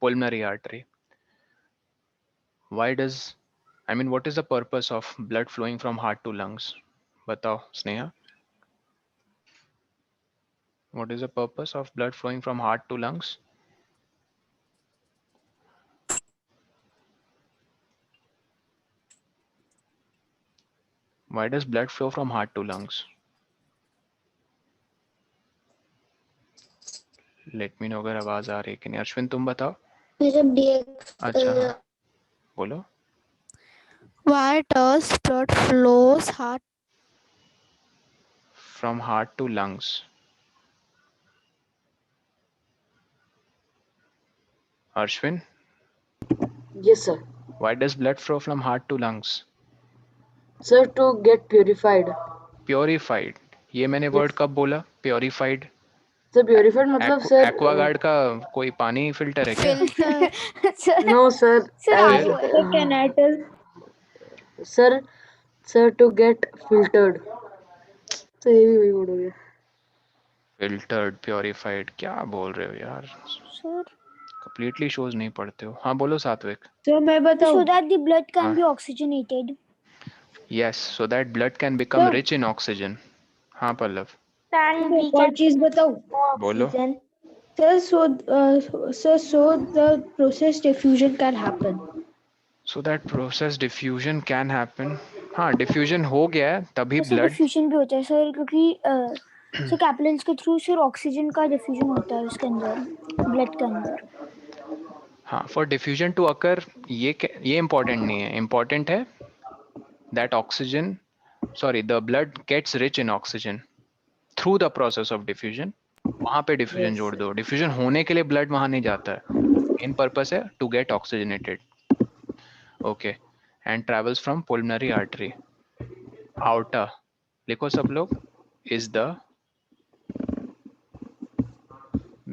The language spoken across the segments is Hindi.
pulmonary artery. Why does, I mean, what is the purpose of blood flowing from heart to lungs? Batao, Sneha. What is the purpose of blood flowing from heart to lungs? Why does blood flow from heart to lungs? Let me know अगर आवाज आ रही है कि नहीं. अश्विन तुम बताओ. अच्छा हाँ बोलो. Why does blood flows heart? From heart to lungs. Ashwin, Yes, sir. why does blood flow from heart to lungs? Sir, to get purified. Purified. ये मैंने वर्ड Yes. कब बोला? Purified. Sir, purified मतलब sir. एक्वागार्ड का कोई पानी फिल्टर है क्या? Filter. No, sir. Sir, As, आपको तो कैनाटल. sir, to get filtered. तो ये भी वही word हो गया. Filtered, purified. क्या बोल रहे हो यार? Sir. Completely shows नहीं पढ़ते हो. हाँ बोलो सात्विक. So मैं So बताऊँ. that the blood can हाँ. be oxygenated. Yes, so that blood can become Sir. rich in oxygen. हाँ पल्लव. Then we can चीज बताऊँ. बोलो. Sir, so the process diffusion can happen. So that process diffusion can happen. हाँ diffusion हो गया है तभी सर blood. डिफ्यूजन भी होता है सर क्योंकि सर कैपिलरीज के थ्रू सिर्फ ऑक्सीजन का डिफ्यूजन होता है उसके अंदर ब्लड के अंदर. हाँ for diffusion to occur ये important नहीं है. Important है that oxygen, sorry, the blood gets rich in oxygen through the process of diffusion. वहाँ पे diffusion Yes, जोड़ sir. दो. Diffusion होने के लिए blood वहाँ नहीं जाता है. Main purpose है to get oxygenated. Okay, and travels from pulmonary artery. Aorta, लिखो सब लोग, is the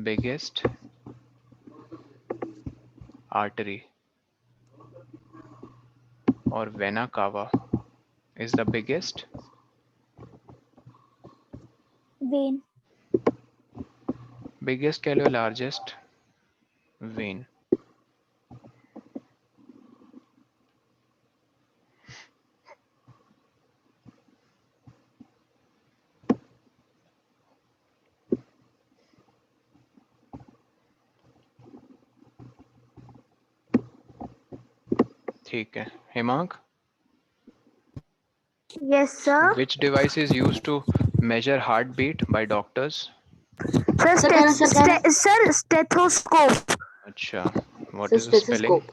biggest artery, or vena cava is the biggest when. biggest कह लो largest vein. ठीक है. Hemang, Yes sir. which device is used to measure heartbeat by doctors? Sir, Sir, can I- sir stethoscope. अच्छा, what Sir, is the spelling? stethoscope.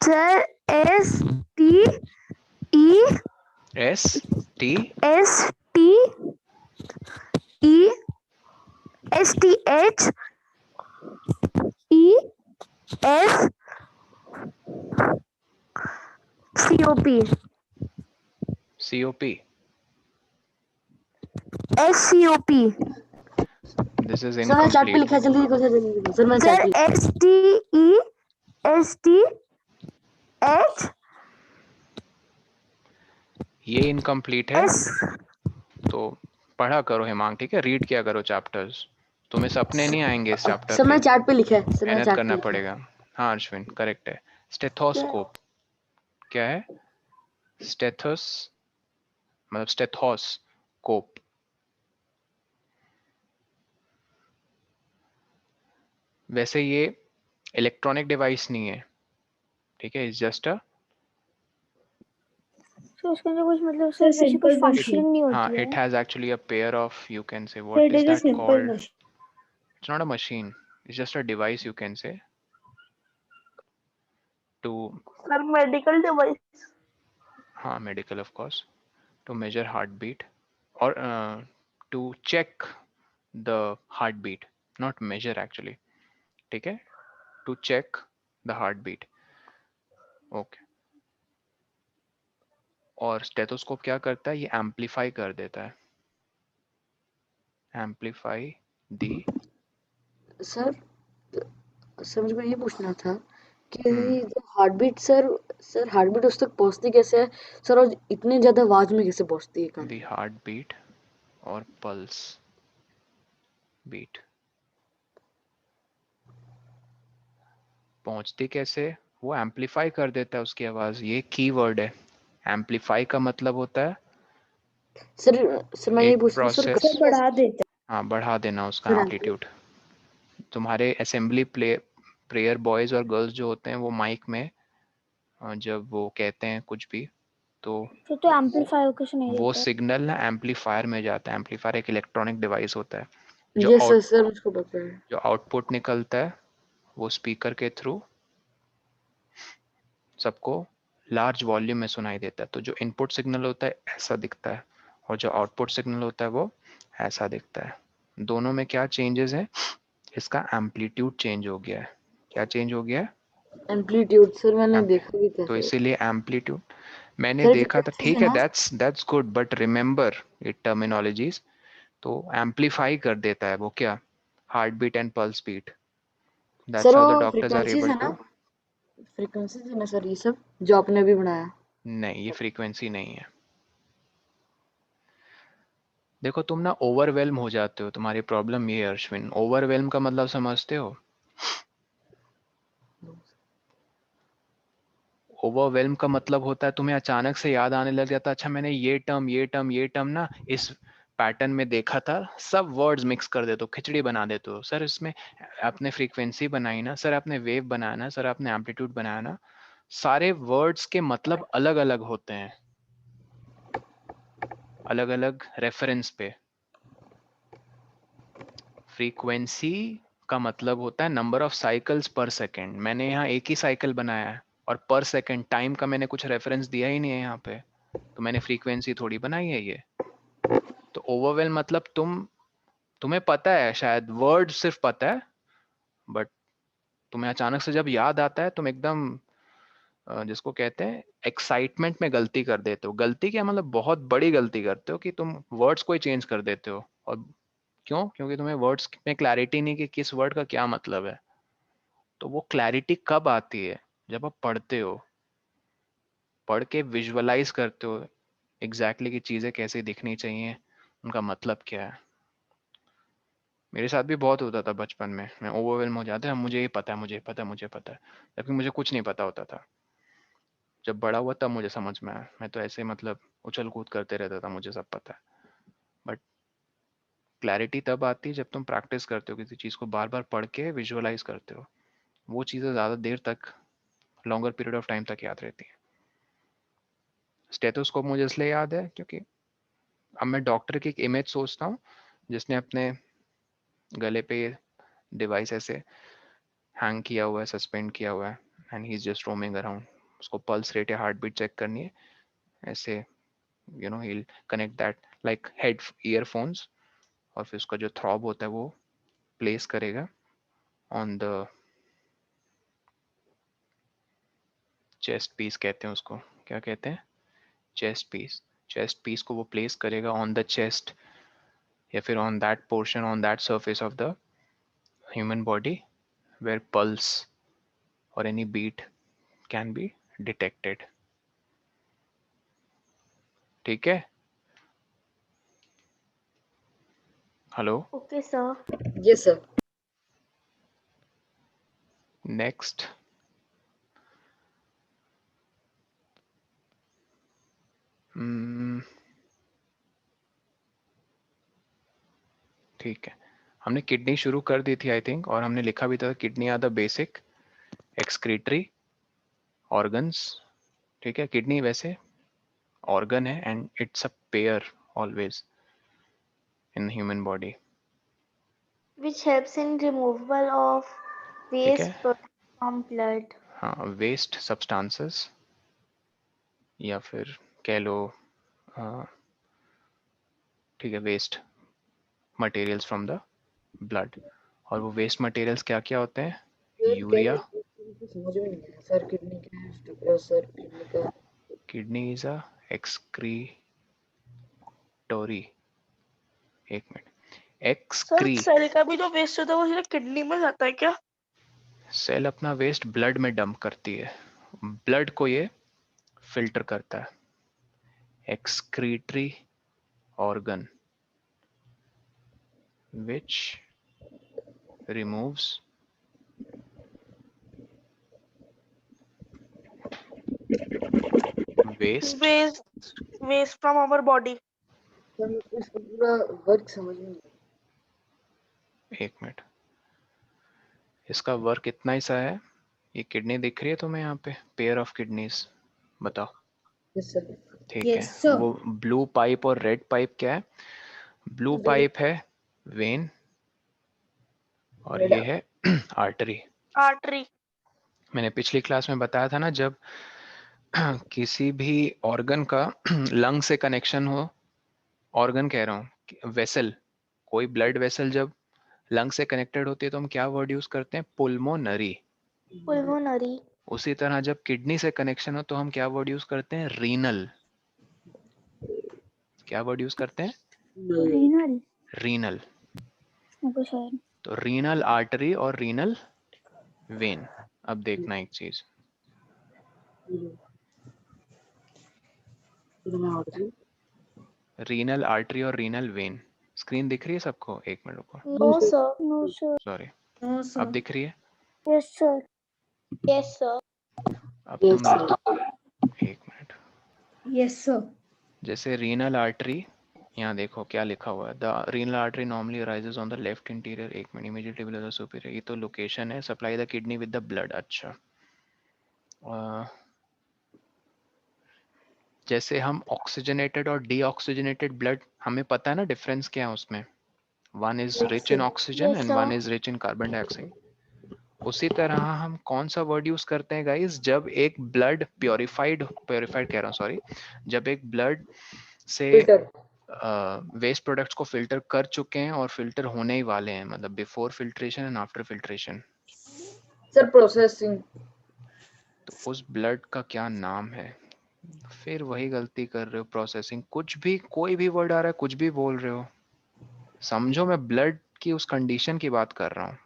Sir S T E S T S T E S T H E S C O P C O P. S C O P. This is Sir, मैंने चार्ट पे incomplete. लिखा है, जल्दी लिखो, सर जल्दी लिखो. सर मैंने Sir चार्ट पे S T E S T H ये incomplete है, S. तो पढ़ा करो हेमांग, ठीक है? रीड किया करो चैप्टर्स. तुम्हें सपने नहीं आएंगे इस चैप्टर सर के. मैंने चार्ट पे लिखा है. सर मैंने मेहनत चार्ट पे करना लिखा है. पड़ेगा. हाँ अश्विन करेक्ट है. स्टेथोस्कोप क्या है? स्टेथस मतलब स्टेथोस्कोप. वैसे ये इलेक्ट्रॉनिक डिवाइस नहीं है, ठीक है? इट्स जस्ट अ, तो उसके अंदर कुछ मतलब सर वैसे simple कुछ machine. फंक्शनिंग नहीं हाँ, होती it है. has actually a pair of, you can say, So what it is is a that simple called? machine. It's not a machine. It's just a device, you can say, to, Sir medical device. हाँ, medical of course, to measure heartbeat or to check the heartbeat, not measure actually, ठीक है? To check the heartbeat. Okay. और स्टेथोस्कोप क्या करता है? ये एम्पलीफाई कर देता है. एम्पलीफाई दी. सर सर मुझको ये पूछना था कि जो heart beat sir heart beat उस तक पहुंचती कैसे है सर, और इतनी ज्यादा आवाज में कैसे पहुंचती है कान दी में? हार्टबीट और पल्स बीट. पहुंचती कैसे, वो एम्पलीफाई कर देता है उसकी आवाज। ये की वर्ड है। एम्पलीफाई का मतलब होता है सर सर मैं यही एक पूछ रहा हूँ सर प्रोसेस, सर बढ़ा देता हाँ बढ़ा देना उसका सर एम्पलीट्यूड। तुम्हारे असेंबली प्रेयर बॉयज और गर्ल्स जो होते हैं वो माइक में जब वो कहते हैं कुछ भी, तो तो एम्पलीफाई होकर सुनाई वो देता है। सिग्नल ना एम्पलीफायर में जाता है। एम्पलीफायर एक इलेक्ट्रॉनिक डिवाइस होता है जो यस सर सर मुझको पता है। जो आउटपुट निकलता है वो स्पीकर के थ्रू सबको लार्ज वॉल्यूम में सुनाई देता है। तो जो इनपुट सिग्नल होता है ऐसा दिखता है, और जो आउटपुट सिग्नल होता है वो ऐसा दिखता है। दोनों में क्या चेंजेस है, इसका एम्पलीट्यूड चेंज हो गया है। क्या चेंज हो गया है? एम्पलीट्यूड सर मैंने Ampli- देखा भी था तो सर। इसीलिए एम्पलीट्यूड मैंने सर देखा था, फ्रीक्वेंसीज है ठीक है, ना? That's good, but remember it terminologies. तो एम्पलीफाई कर देता है वो क्या, heart beat and pulse beat. Sir that's how the वो डॉक्टर्स आर फ्रीक्वेंसीज एबल है ना? टू। फ्रीक्वेंसीज है ना सर ये सब जो आपने अभी बनाया? नहीं, ये फ्रीक्वेंसी नहीं है। देखो तुम ना ओवरवेल्म हो जाते हो, तुम्हारी प्रॉब्लम ये है अश्विन। ओवरवेल्म का मतलब समझते हो? ओवरवेल्म का मतलब होता है तुम्हें अचानक से याद आने लग जाता है, अच्छा मैंने ये टर्म ना इस पैटर्न में देखा था, सब वर्ड्स मिक्स कर देते हो, खिचड़ी बना देते हो। सर इसमें आपने फ्रीक्वेंसी बनाई ना, सर आपने वेव बनाया ना, सर आपने एम्पलीट्यूड बनाया ना, सारे वर्ड्स के मतलब अलग अलग होते हैं, अलग अलग रेफरेंस पे। फ्रीक्वेंसी का मतलब होता है नंबर ऑफ साइकिल्स पर सेकेंड। मैंने यहाँ एक ही साइकिल बनाया है, और पर सेकेंड टाइम का मैंने कुछ रेफरेंस दिया ही नहीं है यहाँ पे, तो मैंने फ्रीक्वेंसी थोड़ी बनाई है ये। तो ओवरवेल मतलब तुम्हें पता है, शायद वर्ड सिर्फ पता है, बट तुम्हें अचानक से जब याद आता है तुम एकदम जिसको कहते हैं एक्साइटमेंट में गलती कर देते हो। गलती क्या मतलब, बहुत बड़ी गलती करते हो कि तुम वर्ड्स को ही चेंज कर देते हो। और क्यों? क्योंकि तुम्हें वर्ड्स में क्लैरिटी नहीं कि किस वर्ड का क्या मतलब है। तो वो क्लैरिटी कब आती है, जब आप पढ़ते हो, पढ़ के विजुअलाइज करते हो एग्जैक्टली कि चीज़ें कैसे दिखनी चाहिए, उनका मतलब क्या है। मेरे साथ भी बहुत होता था बचपन में, मैं ओवरवेल्म हो जाता है, मुझे ये पता है, मुझे पता है, मुझे पता है, जबकि मुझे कुछ नहीं पता होता था। जब बड़ा हुआ तब मुझे समझ में आया, मैं तो ऐसे मतलब उछल कूद करते रहता था, मुझे सब पता है। बट क्लैरिटी तब आती है जब तुम प्रैक्टिस करते हो, किसी चीज़ को बार बार पढ़ के विजुअलाइज करते हो, वो चीज़ें ज़्यादा देर तक, लॉन्गर पीरियड ऑफ टाइम तक याद रहती हैं। स्टेथोस्कोप मुझे इसलिए याद है क्योंकि अब मैं डॉक्टर की एक इमेज सोचता हूँ जिसने अपने गले पे डिवाइस ऐसे हैंग किया हुआ है, सस्पेंड किया हुआ है, and he is just roaming around. उसको पल्स रेट या हार्ट बीट चेक करनी है, ऐसे he will connect that like head earphones, और फिर उसका जो थ्रॉब होता है वो प्लेस करेगा ऑन द चेस्ट पीस, कहते हैं उसको, क्या कहते हैं, चेस्ट पीस। चेस्ट पीस को वो प्लेस करेगा ऑन द चेस्ट, या फिर on that portion, on that surface of the human body where pulse or any beat can be detected। ठीक है? Hello? Okay sir. Yes sir. Next. ठीक है, हमने किडनी शुरू कर दी थी आई थिंक, और हमने लिखा भी था kidney are the basic excretory organs. ठीक है, किडनी वैसे ऑर्गन है and it's a pair always in human body. Which helps in removal of ठीक है, waste product from blood. हाँ, वेस्ट सब्सटेंसेस, या फिर कह लो ठीक है, waste materials from the blood. और वो वेस्ट मटेरियल्स क्या क्या होते हैं? सर क्या यूरिया। मुझे समझ में नहीं आया सर, किडनी क्या है सर, किडनी का? किडनी इज अ एक्सक्रीटोरी, एक मिनट, सर एक्सक्री, सेल का भी जो वेस्ट होता है वो सीधे किडनी में जाता है क्या? सेल अपना वेस्ट ब्लड में डंप करती है, ब्लड को ये फिल्टर करता है। Excretory organ which removes waste waste from our body. Sir मेरे को इसका पूरा वर्क समझ में नहीं आया। एक मिनट, इसका वर्क इतना ही सा है। ये किडनी दिख रही है तुम्हें यहाँ पे, पेयर ऑफ किडनीज, बताओ। Yes sir. ठीक Yes, है, sir. वो ब्लू पाइप और रेड पाइप क्या है? ब्लू पाइप है वेन और Red- ये है आर्टरी। Artery. मैंने पिछली क्लास में बताया था ना, जब किसी भी ऑर्गन का लंग से कनेक्शन हो, ऑर्गन कह रहा हूँ, वेसल, कोई ब्लड वेसल जब लंग से कनेक्टेड होती है तो हम क्या वर्ड यूज करते हैं? पुल्मोनरी। pulmonary, उसी तरह जब किडनी से कनेक्शन हो तो हम क्या वर्ड यूज करते हैं? रीनल। क्या वर्ड यूज करते हैं? renal. रीनल। Okay, sir. तो रीनल आर्टरी और रीनल वेन। अब देखना एक चीज, रीनल आर्टरी और रीनल वेन, स्क्रीन दिख रही है सबको? एक मिनट रुको, No, sir. No, sir. Sorry. No, sir. अब दिख रही है? Yes, sir. Yes, sir. अब Yes, तुम sir. एक मिनट, Yes, sir. जैसे रीनल आर्टरी, यहाँ देखो क्या लिखा हुआ है, the renal artery normally arises on the left interior, एक मिनट, इमीडिएटली बिलो द सुपीरियर। ये तो लोकेशन है, supply the kidney with the blood. अच्छा, जैसे हम ऑक्सीजनेटेड और डीऑक्सीजनेटेड ब्लड, हमें पता है ना डिफरेंस क्या है उसमें? One is rich in oxygen Yes, and sir. One is rich in carbon dioxide. उसी तरह हम कौन सा वर्ड यूज करते हैं गाइस, जब एक ब्लड प्योरिफाइड कह रहा हूँ, सॉरी, जब एक ब्लड से Filter. वेस्ट प्रोडक्ट्स को फिल्टर कर चुके हैं और फिल्टर होने ही वाले हैं, मतलब before filtration and after filtration, Sir, processing. तो उस ब्लड का क्या नाम है? फिर वही गलती कर रहे हो, प्रोसेसिंग। कुछ भी, कोई भी वर्ड आ रहा है, कुछ भी बोल रहे हो। समझो मैं ब्लड की उस कंडीशन की बात कर रहा हूँ,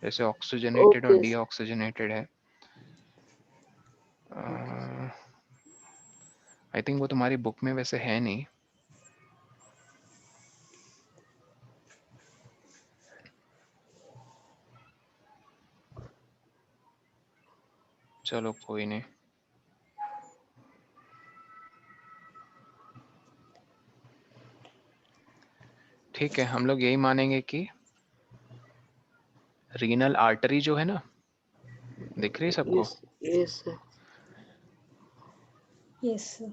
जैसे ऑक्सीजनेटेड और Okay. डीऑक्सीजनेटेड है। आई थिंक वो तुम्हारी बुक में वैसे है नहीं। चलो कोई नहीं, ठीक है, हम लोग यही मानेंगे कि रीनल आर्टरी जो है ना, दिख रही है सबको? Yes. Yes, sir. Yes, sir.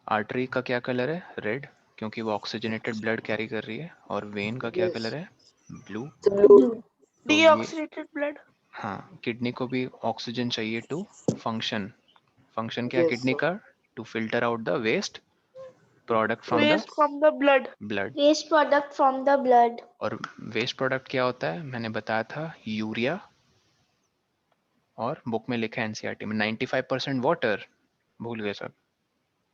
Artery का क्या कलर है? रेड, क्योंकि वो ऑक्सीजनेटेड ब्लड कैरी कर रही है। और वेन का क्या Yes. कलर है? Blue. It's a blue. Blue. तो ये, Deoxygenated blood. हाँ, किडनी को भी ऑक्सीजन चाहिए टू फंक्शन। फंक्शन क्या है Yes, किडनी sir. का? To filter out the waste product from the Waste from the blood. Blood. Waste product from the blood. और वेस्ट प्रोडक्ट क्या होता है? मैंने बताया था, यूरिया, और बुक में लिखा है एनसीईआरटी में 95% वाटर, भूल गए सब।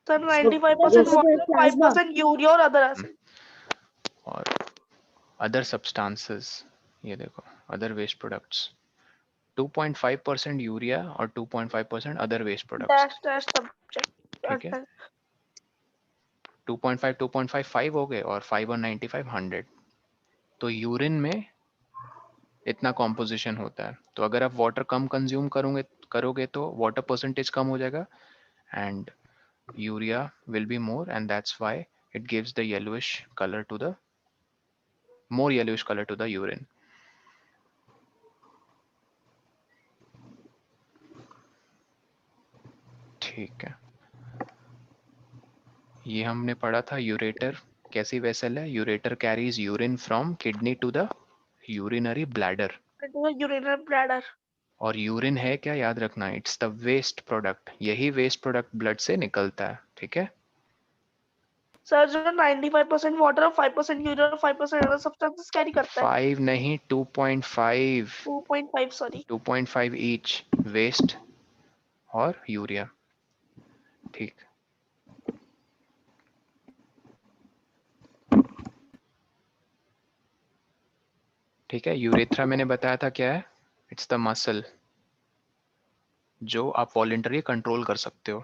Sir, Sir, 95% yes. water, Plasma. 5% urea और other acid. और अदर सब्सटेंसेस, ये देखो, अदर वेस्ट प्रोडक्ट्स, 2.5% यूरिया और 2.5% other waste products. Dash subject. ठीक है, 2.5 2.5 5 हो गए, और 5 और 95 100। तो यूरिन में इतना कॉम्पोजिशन होता है। तो अगर आप वाटर कम कंज्यूम करोगे तो वाटर परसेंटेज कम हो जाएगा, and urea will be more, and that's why it gives the yellowish colour to the more yellowish color to the urine. ठीक है, ये हमने पढ़ा था। यूरेटर कैसी वेसल है? Ureter carries urine from kidney to the urinary bladder. into the urinary bladder. और यूरिन है क्या, याद रखना, इट्स द वेस्ट प्रोडक्ट। यही वेस्ट प्रोडक्ट ब्लड से निकलता है। ठीक है, Sir, जो 95% water और 5% urea और 5% other substances carry करता है. 5 नहीं, 2.5, 2.5 sorry. 2.5 ईच, वेस्ट और यूरिया। ठीक, ठीक है। यूरेथ्रा मैंने बताया था क्या है? इट्स द मसल जो आप वॉलेंटरी कंट्रोल कर सकते हो।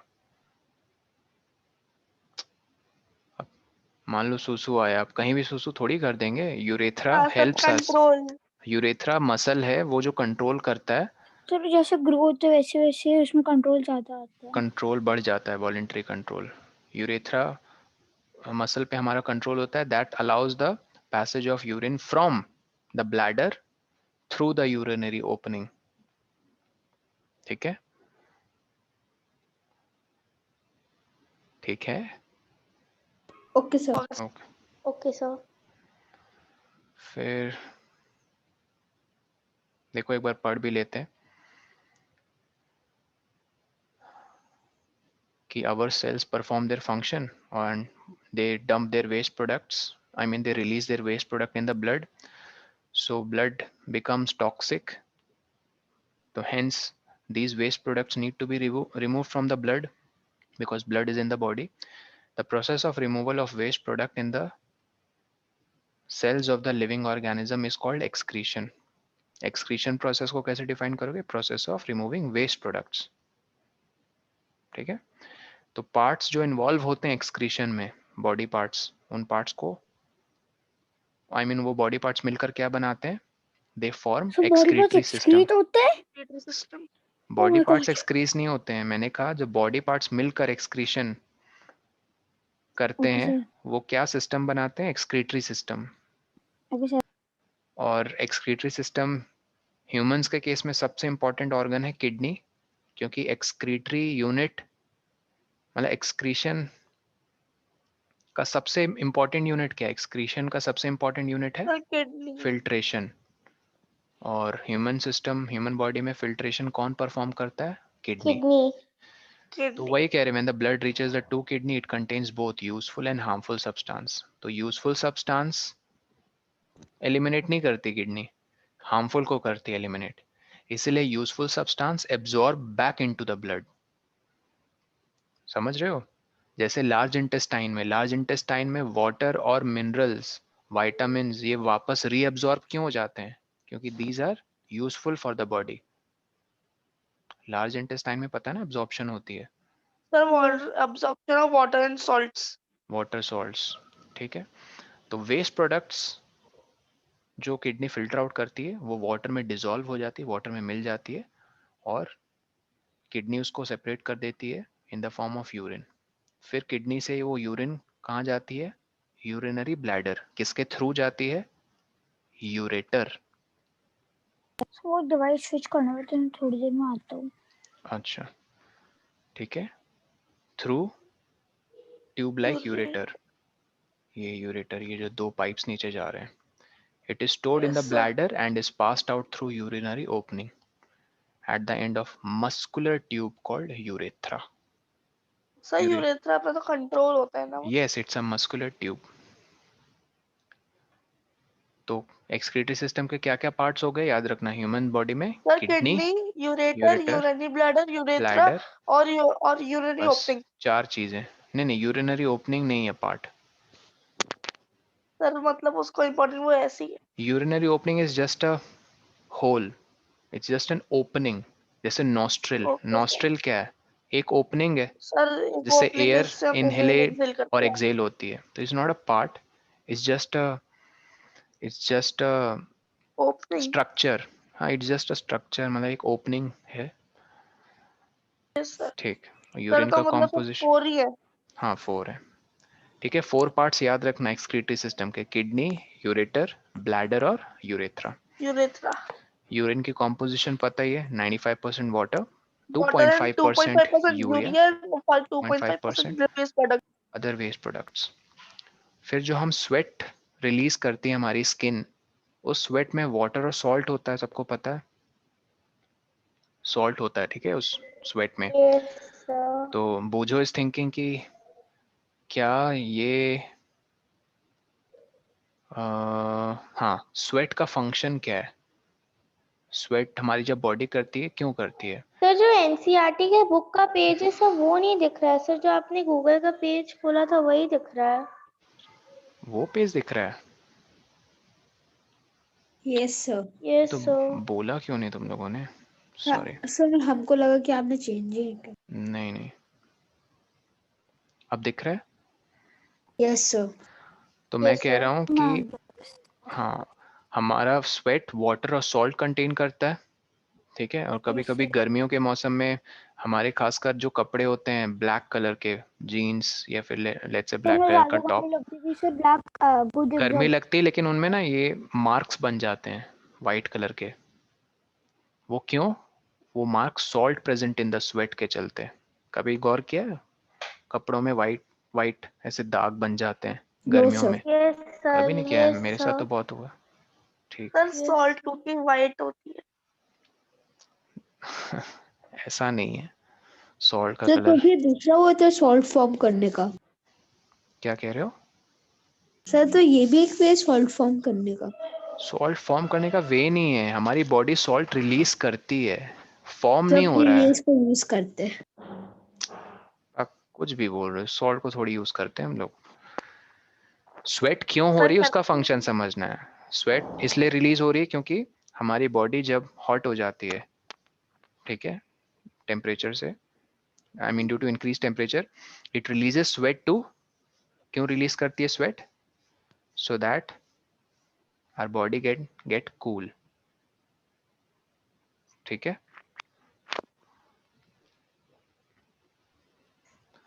मान लो सुसु आया, आप कहीं भी सुसु थोड़ी कर देंगे। Urethra As a helps us. control. Urethra muscle है वो जो कंट्रोल करता है सर जैसे ग्रो होते वैसे वैसे उसमें कंट्रोल ज्यादा आता है। कंट्रोल बढ़ जाता है, वॉलेंट्री कंट्रोल। यूरेथ्रा मसल पे हमारा कंट्रोल होता है, that allows the passage of urine from the bladder through the urinary opening. ठीक है, ठीक है, okay sir. Okay. Okay sir. फिर देखो एक बार पढ़ भी लेते हैं कि our cells perform their function and they dump their waste products. I mean they release their waste product in the blood. So blood becomes toxic. So hence these waste products need to be removed from the blood because blood is in the body. The process of removal of waste product in the cells of the living organism is called excretion. Excretion process को कैसे define करोगे? Process of removing waste products. ठीक है, तो पार्ट्स जो इन्वॉल्व होते हैं एक्सक्रीशन में, बॉडी पार्ट्स, उन पार्ट्स को I mean वो बॉडी पार्ट्स मिलकर क्या बनाते हैं? They form so body parts excretory system. Excrete होते हैं। System. Body my parts God. एक्सक्रीज नहीं होते हैं, मैंने कहा जब बॉडी पार्ट्स मिलकर एक्सक्रीशन करते ओके हैं सर। वो क्या सिस्टम बनाते हैं? Excretory system. Okay sir. और एक्सक्रीटरी सिस्टम ह्यूमंस के केस में सबसे इंपॉर्टेंट ऑर्गन है किडनी, क्योंकि एक्सक्रीटरी यूनिट मतलब एक्सक्रीशन का सबसे इंपॉर्टेंट यूनिट क्या है? एक्सक्रीशन का सबसे इंपॉर्टेंट यूनिट है सर किडनी। फिल्ट्रेशन। और ह्यूमन सिस्टम, ह्यूमन बॉडी में फिल्ट्रेशन कौन परफॉर्म करता है? किडनी। तो किडनी। वही कह रहे हैं, when the blood reaches the two kidney it contains both useful and harmful substance. तो यूजफुल सब्सटेंस एलिमिनेट नहीं करती किडनी, हार्मफुल को करती है एलिमिनेट। इसलिए useful substance absorb back into the blood. समझ रहे हो? जैसे लार्ज इंटेस्टाइन में वाटर और मिनरल्स, वाइटामिन ये वापस रीअब्जॉर्ब क्यों हो जाते हैं? क्योंकि these are useful for the body. Large intestine में पता है ना एब्जॉर्प्शन होती है, sir water absorption of water and salts. Water salts. ठीक है, तो वेस्ट प्रोडक्ट्स जो किडनी फिल्टर आउट करती है वो वाटर में डिसॉल्व हो जाती है, वाटर में मिल जाती है, और किडनी उसको सेपरेट कर देती है in the form of urine. फिर किडनी से वो यूरिन कहाँ जाती है? Urinary bladder. किसके थ्रू जाती है? यूरेटर। सो वो डिवाइस स्विच करना है, तो मैं थोड़ी देर में आता हूँ। अच्छा, ठीक है, थ्रू ट्यूब लाइक यूरेटर। ये यूरेटर, ये जो दो पाइप्स नीचे जा रहे हैं, it is stored in the Yes, sir. bladder and is passed out through urinary opening at the end of muscular tube called urethra. Sir Ure- urethra पे तो कंट्रोल होता है ना वो? yes, it's a muscular tube. तो एक्सक्रीटरी सिस्टम के क्या क्या पार्ट्स हो गए याद रखना ह्यूमन बॉडी में? Sir kidney, kidney, ureter, ureter, urinary bladder, urethra bladder, और यूरिनरी बस ओपनिंग। 4 चीजें। नहीं, यूरिनरी ओपनिंग नहीं है पार्ट। सर मतलब उसको इम्पोर्टेंट वो ऐसी है। Urinary opening is just a hole, it's just an opening. जैसे नॉस्ट्रिल, ओके नॉस्ट्रिल क्या है? एक ओपनिंग है सर, वो जिससे ओपनिंग एयर इससे हम इनहेल इनहेल एक्सहेल और करते हैं। एक्सेल होती है। तो it's not a part, it's just a opening. Structure. हाँ, इट्स जस्ट अ स्ट्रक्चर, मतलब एक ओपनिंग है। Yes sir. ठीक, सर यूरिन तो का मतलब कॉम्पोजिशन, 4 ही है। हाँ 4 है। ठीक है, 4 पार्ट्स याद रखना एक्सक्रीटरी सिस्टम के, किडनी, यूरेटर, ब्लैडर और यूरेथ्रा। यूरेथ्रा, यूरिन की कॉम्पोजिशन पता ही है, 95% water, water and 2.5% 2.5% urea, urea, 2.5% 0.5% waste product. Other waste products. फिर जो हम स्वेट रिलीज करती है हमारी स्किन, उस स्वेट में वाटर और सॉल्ट होता है, सबको पता है सॉल्ट होता है, ठीक है, उस स्वेट में। Yes sir. तो बूझो इस थिंकिंग की क्या ये हाँ, स्वेट का फंक्शन क्या है? स्वेट हमारी जब बॉडी करती है क्यों करती है? सर जो एनसीईआरटी के बुक का पेज है सर वो नहीं दिख रहा है सर, जो आपने गूगल का पेज खोला था वही दिख रहा है। वो पेज दिख रहा है? Yes sir. यस तो सर। बोला क्यों नहीं तुम लोगों ने? हाँ सॉरी। सर, हमको लगा कि आपने चेंज ही किया। नहीं नहीं, अब दिख रहा है। Yes sir. तो मैं यस कह रहा सर। हूँ कि हाँ, हमारा स्वेट वाटर और सॉल्ट कंटेन करता है, ठीक है। और कभी कभी गर्मियों के मौसम में हमारे खासकर जो कपड़े होते हैं ब्लैक कलर के, जीन्स या फिर लेट्स से ब्लैक कलर का टॉप, लगती थी सर ब्लैक वो गर्मी लगती है लेकिन उनमें ना ये मार्क्स बन जाते हैं वाइट कलर के। वो क्यों? वो marks salt present in the sweat के चलते। कभी गौर किया है? कपड़ों में वाइट वाइट ऐसे दाग बन जाते हैं नो गर्मियों सर। में। यस सर, कभी नहीं किया है? यस मेरे साथ तो सर, बहुत हुआ। ठीक। सर यस सॉल्ट क्योंकि वाइट होती है। ऐसा नहीं है, सॉल्ट का सर तो कलर। फिर दूसरा वो था सॉल्ट फॉर्म करने का। क्या कह रहे हो? सर तो ये भी एक वे सॉल्ट फॉर्म करने का। सॉल्ट फॉर्म करने का वे नहीं है, हमारी बॉडी सॉल्ट रिलीज करती है, फॉर्म सर नहीं हो रहा फिर ये है। इसको यूज करते हैं। आप कुछ भी बोल रहे हो, सॉल्ट को थोड़ी यूज करते हैं हम लोग। स्वेट क्यों हो सर रही है उसका करती फंक्शन समझना है। स्वेट इसलिए रिलीज हो रही है क्योंकि हमारी बॉडी जब हॉट हो जाती है, ठीक है, टेम्परेचर से, I mean due to increase temperature, it releases sweat too. क्यों रिलीज करती है sweat? So that our body get cool. ठीक है।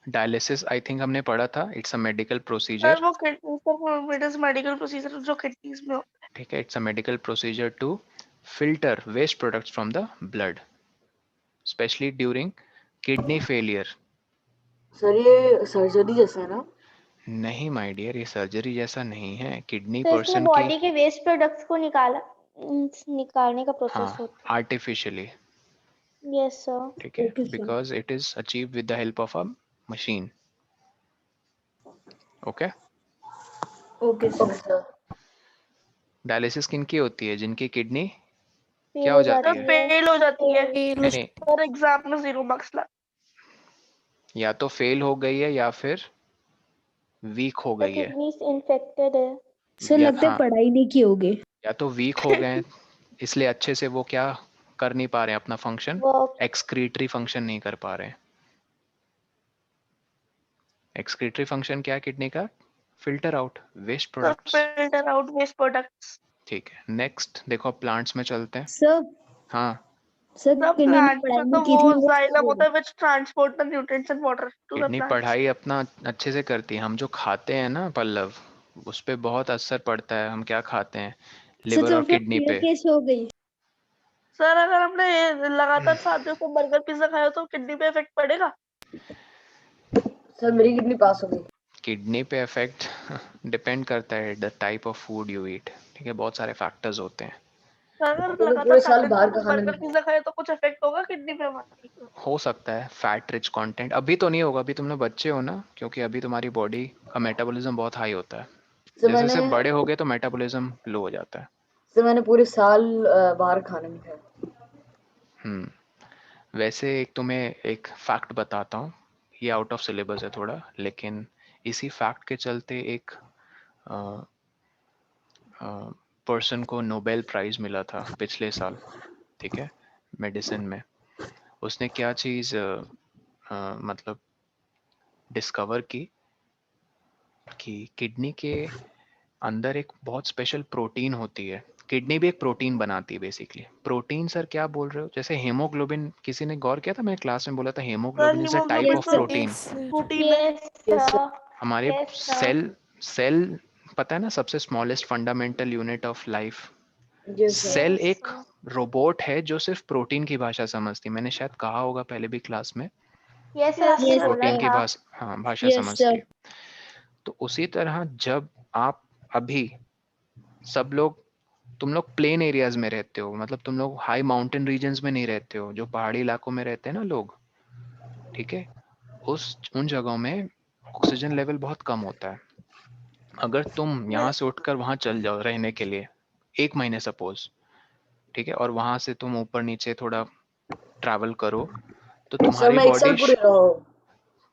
डायलिसिस आई थिंक हमने पढ़ा था, it's a medical sir procedure. वो kidney sir it is medical procedure जो किडनीज में होता है। ठीक है, it's a medical procedure to filter waste products from the blood, specially during kidney failure. Sir ये सर्जरी जैसा है ना? नहीं माय डियर, ये सर्जरी जैसा नहीं है। किडनी तो इसमें पर्सन की, बॉडी के वेस्ट प्रोडक्ट्स को निकालने का प्रोसेस हाँ, होता आर्टिफिशियली। है। Yes sir. ठीक है, okay sir. Because it is achieve with the help of a machine. Okay. Okay okay sir. Sir. Dialysis किन की होती है? जिनकी किडनी फेल क्या हो हो जाती सर है? जाती है। फेल हो जाती है। नहीं नहीं, सर एग्जाम में 0 मार्क्स ला। या तो फेल हो गई है या फिर वीक हो द गई है। किडनीज इन्फेक्टेड है। सर या लगता है हाँ, पढ़ाई नहीं की होगी। या तो वीक हो गए इसलिए अच्छे से वो क्या कर नहीं पा रहे हैं, अपना फंक्शन, वर्क। एक्सक्रीटरी फंक्शन नहीं कर पा रहे हैं। एक्सक्रीटरी फंक्शन क्या है किडनी का? Filter out waste sir products. Filter out waste products. ठीक है, नेक्स्ट देखो, प्लांट्स में चलते हैं। सर हाँ, सर सर किन्हीं ने प्लांट पढ़ाई में नहीं तो की वो थी वो जाइलम होता है which transport the nutrients and water to the kidney plants. पढ़ाई अपना अच्छे से करती है। हम जो खाते हैं ना पल्लव, उस पे बहुत असर पड़ता है, हम क्या खाते हैं, सर लिवर तो और फिर किडनी क्लियर पे। कैसे हो गई? सर अगर हमने लगातार 7 दिनों से बर्गर पिज्जा खाया तो किडनी पे इफेक्ट पड़ेगा। सर मेरी किडनी पास हो गई। किडनी पे इफेक्ट डिपेंड करता है the type of food you eat. ठीक है, बहुत सारे फैक्टर्स होते हैं। सर अगर अगर मैं लगातार पूरे 7 साल दिन से बाहर का हमने खाना नहीं बर्गर पिज्जा खाया तो कुछ इफेक्ट होगा किडनी पे हमारी? हो सकता है फैट रिच कंटेंट, अभी तो नहीं होगा, अभी तुम लोग बच्चे हो ना, क्योंकि अभी तुम्हारी बॉडी का मेटाबॉलिज्म बहुत हाई होता है। सर जैसे मैंने जैसे बड़े हो गए तो मेटाबॉलिज्म लो हो जाता है। सर मैंने पूरे साल बाहर खाना नहीं खाया। वैसे एक तुम्हें एक फैक्ट बताता हूँ, ये आउट ऑफ सिलेबस है थोड़ा, लेकिन इसी फैक्ट के चलते एक पर्सन को नोबेल प्राइज मिला था पिछले साल। ठीक है, मेडिसिन में। उसने क्या चीज़ मतलब डिस्कवर की कि किडनी के अंदर एक बहुत स्पेशल प्रोटीन होती है। किडनी भी एक प्रोटीन बनाती है बेसिकली। प्रोटीन सर क्या बोल रहे हो? जैसे हेमोग्लोबिन, किसी ने गौर किया था? मैंने क्लास में बोला था sir haemoglobin is a type haemoglobin of yes तो सर। प्रोटीन। प्रोटीन है। Yes yes sir. सर। हमारे यस सर। सेल सेल पता है ना, सबसे smallest fundamental unit of life. Yes sir. Cell yes एक सर। रोबोट है जो सिर्फ प्रोटीन की भाषा समझती है। मैंने शायद कहा होगा पहले भी क्लास में, यस सर, यस आपने यस सर। बोला प्रोटीन की था। भाषा, हाँ, भाषा यस समझती सर। है। तो उसी तरह जब आप अभी सब लोग, तुम लोग प्लेन एरियाज में रहते हो, मतलब तुम लोग हाई माउंटेन रीजन्स में नहीं रहते हो, जो पहाड़ी इलाकों में रहते हैं ना लोग, ठीक है, उन जगहों में ऑक्सीजन लेवल बहुत कम होता है। अगर तुम यहाँ से उठकर वहां चल जाओ रहने के लिए 1 महीने सपोज, ठीक है, और वहां से तुम ऊपर नीचे थोड़ा ट्रैवल करो, तो सर तुम्हारी मैं 1 साल बॉडी, पूरे रहा हूँ।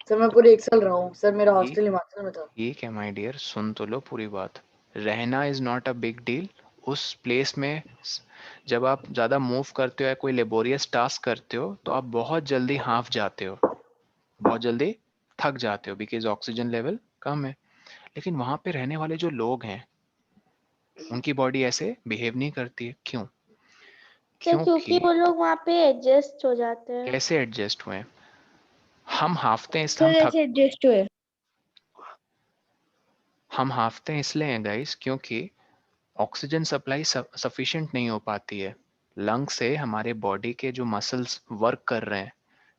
सर मैं पूरे 1 साल रहा हूँ। सर मेरा ये हॉस्टल हिमाचल में था। ठीक है माय डियर, सुन तो लो पूरी बात। रहना is not a big deal. उस प्लेस में जब आप ज़्यादा मूव करते हो या कोई लेबोरियस टास्क करते हो तो आप बहुत जल्दी हांफ जाते हो, बहुत जल्दी थक जाते हो, बिकॉज ऑक्सीजन लेवल कम है। लेकिन वहाँ पे रहने वाले जो लोग हैं उनकी बॉडी ऐसे बिहेव नहीं करती है। क्यों? क्योंकि क्योंकि वो लोग वहाँ पे एडजस्ट हो जाते हैं। कैसे एडजस्ट हुए? हम हाफते हैं इसलिए सर हम ऐसे एडजस्ट हुए। हाफते हैं इसलिए हैं गाइस, क्योंकि ऑक्सीजन सप्लाई सफिशिएंट नहीं हो पाती है। लंग से हमारे बॉडी के जो मसल्स वर्क कर रहे हैं,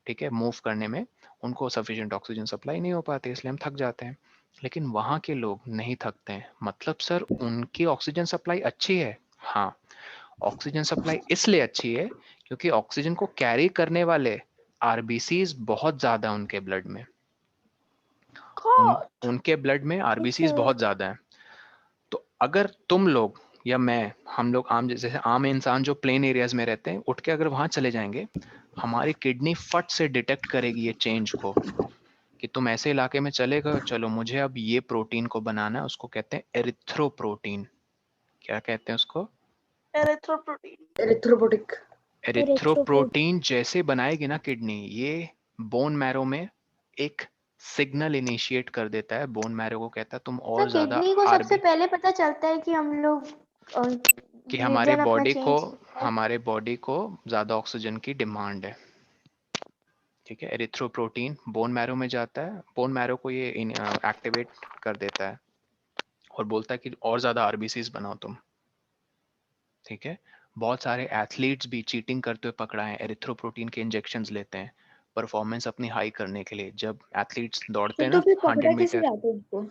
ठीक है, मूव करने में, उनको सफिशिएंट ऑक्सीजन सप्लाई नहीं हो पाती, इसलिए हम थक जाते हैं। लेकिन वहाँ के लोग नहीं थकते हैं। मतलब सर उनकी ऑक्सीजन सप्लाई अच्छी है। हाँ, ऑक्सीजन सप्लाई इसलिए अच्छी है क्योंकि ऑक्सीजन को कैरी करने वाले आरबीसीज बहुत ज्यादा उनके ब्लड में। God. उनके ब्लड में आरबीसीज अच्छा। बहुत ज्यादा है। तो अगर तुम लोग या मैं, हम लोग आम, जैसे आम इंसान जो प्लेन एरियाज में रहते हैं, उठ के अगर वहां चले जाएंगे, हमारी किडनी फट से डिटेक्ट करेगी ये चेंज को, कि तुम ऐसे इलाके में चले गए, चलो मुझे अब ये प्रोटीन को बनाना है। उसको कहते हैं एरिथ्रोप्रोटीन। क्या कहते हैं उसको? Erythropoietin. एरिथ्रोपोटिक। एरिथ्रोप्रोटीन जैसे बनाएगी ना किडनी, ये बोन मैरो में एक सिग्नल इनिशिएट कर देता है। बोन मैरो को कहता है तुम तो और ज्यादा किडनी को सबसे आरबी, पहले पता चलता है कि हम लोग कि हमारे रीजन अपना बॉडी को चेंज। ज्यादा ऑक्सीजन की डिमांड है। ठीक है, एरिथ्रोप्रोटीन बोन मैरो में जाता है, बोन मैरो को ये एक्टिवेट कर देता है और बोलता है कि और ज्यादा आरबीसीज बनाओ तुम। ठीक है, बहुत सारे एथलीट्स भी चीटिंग करते हुए पकड़ा है, एरिथ्रोप्रोटीन के इंजेक्शंस लेते हैं परफॉर्मेंस अपनी हाई करने के लिए। जब एथलीट्स दौड़ते हैं तो ना फिर 100 पकड़ा कैसे मीटर, जाते हैं उनको?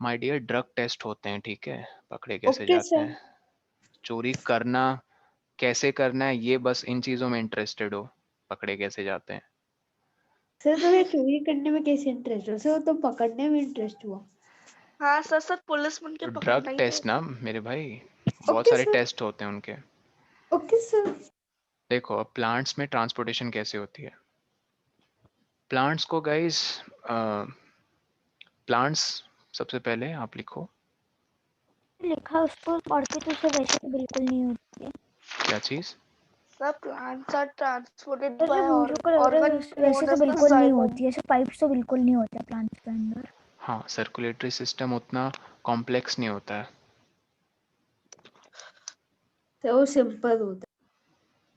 माय डियर, ड्रग टेस्ट होते हैं। ठीक है, पकड़े कैसे ओके जाते सर। हैं? चोरी करना कैसे करना है, ये बस इन चीजों में इंटरेस्टेड हो, पकड़े कैसे जाते हैं। सर तुम्हें चोरी करने में कैसे इंटरेस्ट हुआ? सर तो पकड़ने में इंटरेस्ट हुआ। हाँ सर, सर पुलिस बन के तो ड्रग पकड़ना ही टेस्ट पड़ेगा। ना मेरे भाई, बहुत ओके सारे सर। टेस्ट होते हैं उनके। Okay sir. देखो अब प्लांट्स में ट्रांसपोर्टेशन कैसे होती है। प्लांट्स को गाइस, प्लांट्स, सबसे पहले आप लिखो लिखा उसको पढ़ के तो सर वैसे तो बिल्कुल नहीं होती है। क्या चीज। Sir, plants are transported sir by जो मुझे को लग रहा है organ वैसे known तो as the बिल्कुल नहीं xylem. होती है। सर पाइप्स तो बिल्कुल नहीं होते प्लांट्स के अंदर। हाँ, सर्कुलेटरी सिस्टम उतना कॉम्प्लेक्स नहीं होता है। तो वो सिंपल होता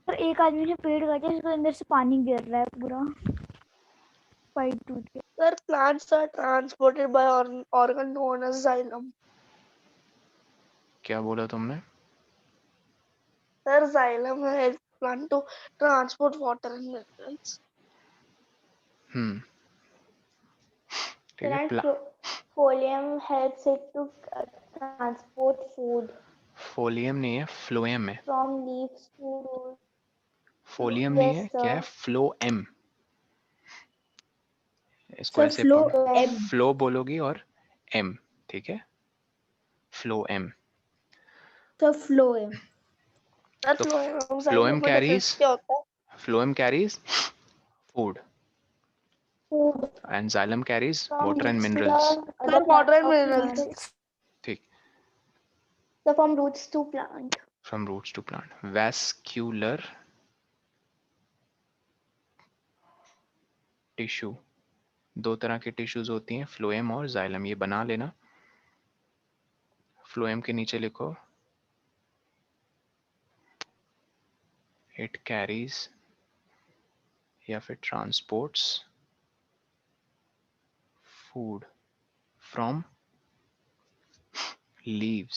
सर एक आदमी ने पेड़ काटे, उसके अंदर से पानी गिर रहा है पूरा, पाइप टूट के। Sir, plants are transported by organ known as xylem. क्या बोला तुमने? Sir, xylem helps plant to transport water and minerals. हम्म, ठीक है। And phloem helps it to transport food folium नहीं है, फ्लोएम है। from leaves to roots. Folium नहीं Yes है, sir. क्या है? फ्लोएम। है। इसको सर ऐसे फ्लो पढ़ो, एम। फ्लो बोलोगी और एम, ठीक है, फ्लोएम। तो फ्लो एम। Sir, तो phloem फ्लोएम xylem में कैरीज, difference क्या होता है? Phloem carries food Food and xylem carries from water and leaves to minerals. the Sir, other water parts and of minerals. plant. ठीक, So from roots to plant. From roots to plant. Vascular tissue, दो तरह के टिश्यूज होती हैं, फ्लोएम और जाइलम, ये बना लेना। फ्लोएम के नीचे लिखो इट कैरीज या फिर transports food from leaves.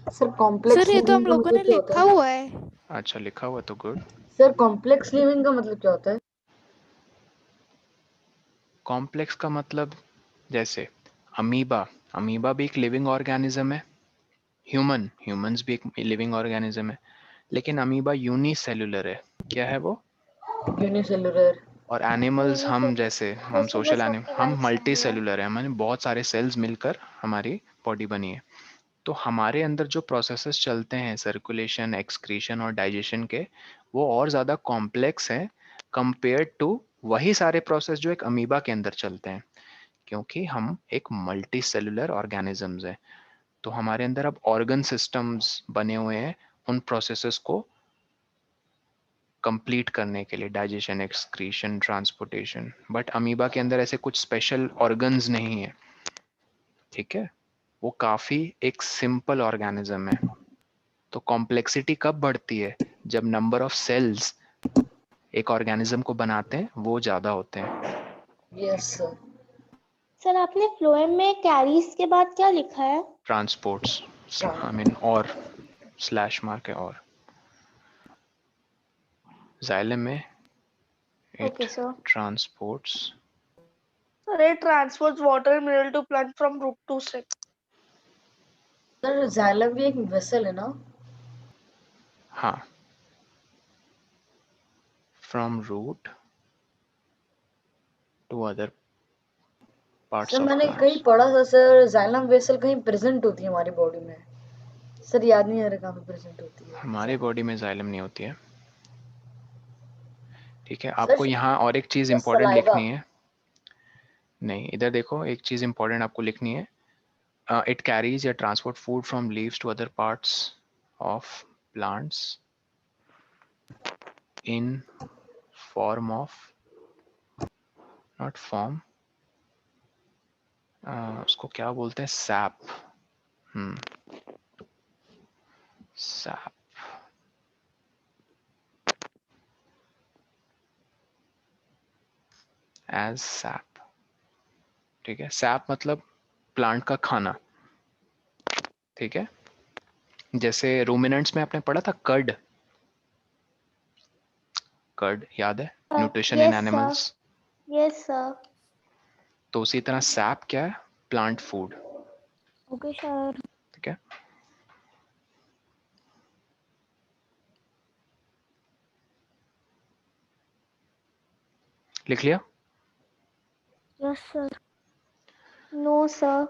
Sir complex sir ये तो लिविंग हम का लोगों ने मतलब क्या होता लिखा है? हुआ है। अच्छा, लिखा हुआ तो गुड। सर कॉम्प्लेक्स लिविंग का मतलब क्या होता है? कॉम्प्लेक्स का मतलब, जैसे अमीबा, अमीबा भी एक लिविंग ऑर्गेनिज्म है। ह्यूमंस भी एक लिविंग ऑर्गेनिज्म है, लेकिन अमीबा यूनिसेलुलर है। क्या है वो? यूनिसेलुलर। और एनिमल्स, हम जैसे हम जैसे सोशल बस एनिमल, only हम one मल्टी cell है। सेलुलर है, हमारे बहुत सारे सेल्स मिलकर हमारी बॉडी बनी है। तो हमारे अंदर जो प्रोसेसेस चलते हैं सर्कुलेशन, एक्सक्रीशन और डाइजेशन के, वो और ज़्यादा कॉम्प्लेक्स हैं कंपेयर टू वही सारे प्रोसेस जो एक अमीबा के अंदर चलते हैं, क्योंकि हम एक मल्टी सेलुलर ऑर्गेनिजम्स हैं। तो हमारे अंदर अब ऑर्गन सिस्टम्स बने हुए हैं उन प्रोसेसेस को कंप्लीट करने के लिए, digestion, excretion, transportation. But amoeba के अंदर ऐसे कुछ स्पेशल ऑर्गन्स नहीं है। ठीक है, वो काफ़ी एक सिंपल ऑर्गेनिज्म है। तो कॉम्प्लेक्सिटी कब बढ़ती है? जब नंबर ऑफ सेल्स एक ऑर्गेनिज्म को बनाते हैं वो ज्यादा होते हैं। Yes sir. सर आपने फ्लोएम में कैरीज के बाद क्या लिखा है? ट्रांसपोर्ट्स, आई मीन और स्लैश मार्क है और। जाइलम में okay it sir. Transports. Sir, it transports water and mineral to plant from root to stem. Sir xylem भी एक वेसल है ना? हाँ, from root to other parts sir of मैंने कहीं प्लांट्स। पढ़ा था सर, जाइलम वेसल कहीं प्रेजेंट होती है हमारी बॉडी में। सर याद नहीं आ रहा कहाँ पे प्रेजेंट होती है। हमारी बॉडी में जाइलम नहीं होती है। ठीक है, सर आपको यहाँ और एक चीज इंपॉर्टेंट सलाइवा। लिखनी है। नहीं, इधर देखो, एक चीज इंपॉर्टेंट आपको लिखनी है। इट कैरीज या transport food from leaves to other parts of plants in form of, not form, उसको क्या बोलते हैं, सैप। SAP, as SAP. ठीक है, सैप मतलब प्लांट का खाना। ठीक है, जैसे रूमिनेंट्स में आपने पढ़ा था कर्ड, कर्ड याद है, nutrition in yes sir, animals. Yes sir. तो उसी तरह सैप क्या है, प्लांट फूड। Okay sir. ठीक है, लिख लिया? Yes sir. No sir.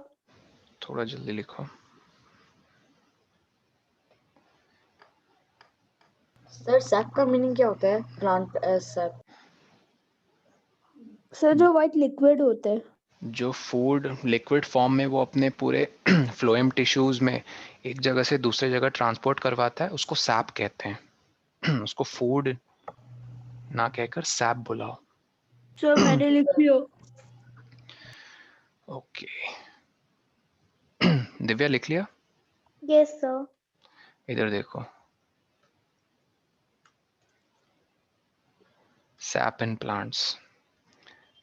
थोड़ा जल्दी लिखो। सर सैप का मीनिंग क्या होता है? Plant as sap. सर जो व्हाइट लिक्विड होते हैं। जो फूड लिक्विड फॉर्म में वो अपने पूरे फ्लोएम टिश्यूज में एक जगह से दूसरे जगह ट्रांसपोर्ट करवाता है, उसको सैप कहते हैं। उसको फूड ना कहकर सैप बुलाओ। सर मैंने लिख लिया। ओके, दिव्या लिख लिया? Yes sir. इधर देखो, SAP in plants.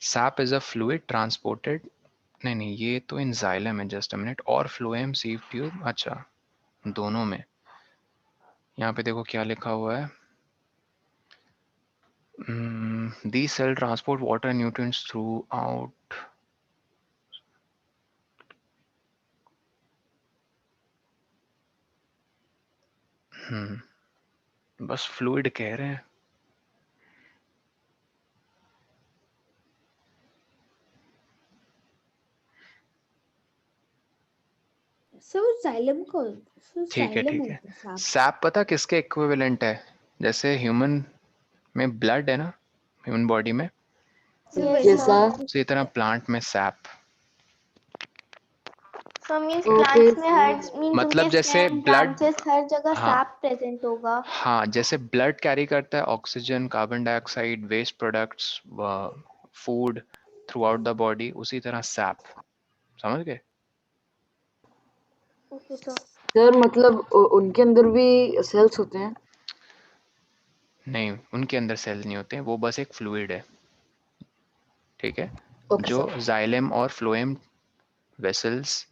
SAP is a fluid transported, नहीं ये तो इन जाइलम है, जस्ट अ मिनट, और फ्लोएम सीव ट्यूब, अच्छा दोनों में। यहाँ पे देखो क्या लिखा हुआ है, these cell transport water and nutrients throughout बस फ्लूइड कह रहे हैं। सर वो जाइलम कौन? सर ठीक है, जाइलम ठीक है। होता है सांप। सैप पता किसके इक्विवेलेंट है? जैसे ह्यूमन में ब्लड है ना, ह्यूमन बॉडी में, यस जैसा। सर। उसी तरह प्लांट में SAP. So means okay. Plants में हर मीन्स मतलब उनके जैसे स्टेम ब्लड, ब्रांचेस हर जगह हाँ सैप प्रेजेंट होगा। हाँ, जैसे ब्लड कैरी करता है oxygen, carbon dioxide, waste products, food throughout the body, उसी तरह सैप। समझ गए? Okay sir. सर मतलब उनके अंदर भी सेल्स होते हैं? नहीं, उनके अंदर सेल नहीं होते हैं, वो बस एक फ्लूइड है। ठीक है, ओके जो सर। जाइलम और फ्लोएम वेसल्स